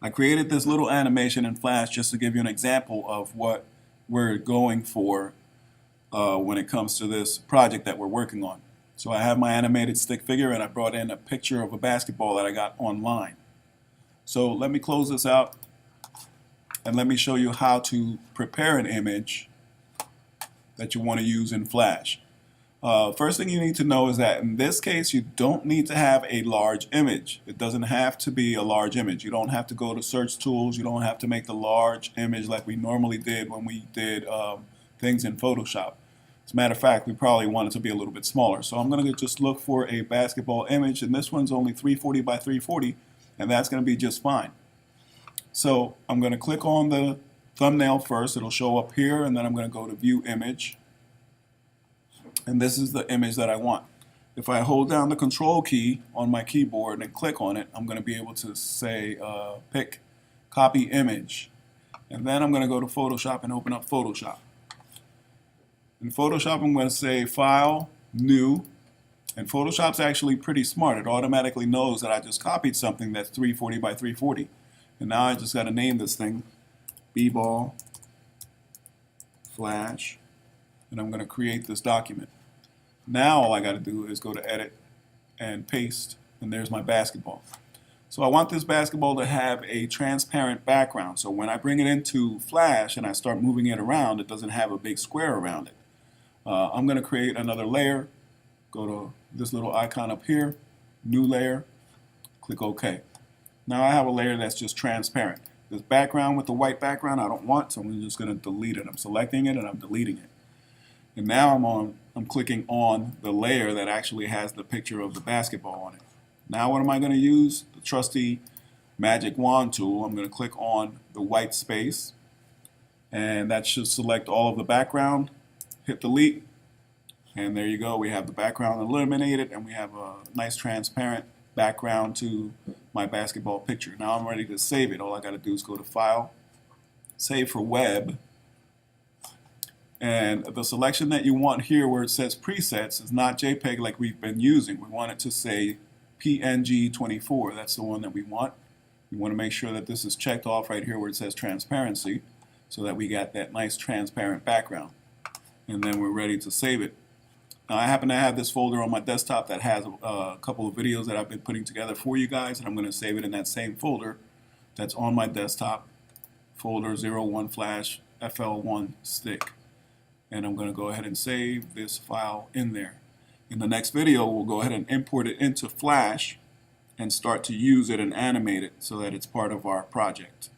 I created this little animation in Flash just to give you an example of what we're going for when it comes to this project that we're working on. So I have my animated stick figure, and I brought in a picture of a basketball that I got online. So let me close this out and let me show you how to prepare an image that you want to use in Flash. First thing you need to know is that in this case you don't need to have a large image. It doesn't have to be a large image. You don't have to go to search tools. You don't have to make the large image like we normally did when we did things in Photoshop. As a matter of fact, we probably want it to be a little bit smaller. So I'm going to just look for a basketball image, and this one's only 340 by 340, and that's going to be just fine. So I'm going to click on the thumbnail first. It'll show up here, and then I'm going to go to View Image. And this is the image that I want. If I hold down the Control key on my keyboard and click on it, I'm going to be able to say pick Copy Image. And then I'm going to go to Photoshop and open up Photoshop. In Photoshop, I'm going to say File, New. And Photoshop's actually pretty smart. It automatically knows that I just copied something that's 340 by 340. And now I just got to name this thing B-Ball Flash. And I'm going to create this document. Now all I got to do is go to Edit and Paste, and there's my basketball. So I want this basketball to have a transparent background, so when I bring it into Flash and I start moving it around, it doesn't have a big square around it. I'm going to create another layer, go to this little icon up here, New Layer, click OK. Now I have a layer that's just transparent. This background with the white background I don't want, so I'm just going to delete it. I'm selecting it and I'm deleting it. And now I'm clicking on the layer that actually has the picture of the basketball on it. Now what am I going to use? The trusty magic wand tool. I'm going to click on the white space, and that should select all of the background. Hit delete, and there you go. We have the background eliminated, and we have a nice transparent background to my basketball picture. Now I'm ready to save it. All I got to do is go to File, Save for Web. And the selection that you want here where it says presets is not JPEG like we've been using. We want it to say PNG24. That's the one that we want. We want to make sure that this is checked off right here where it says transparency, so that we got that nice transparent background. And then we're ready to save it. Now I happen to have this folder on my desktop that has a couple of videos that I've been putting together for you guys, and I'm going to save it in that same folder that's on my desktop, folder 01 Flash FL1 stick. And I'm going to go ahead and save this file in there. In the next video, we'll go ahead and import it into Flash and start to use it and animate it so that it's part of our project.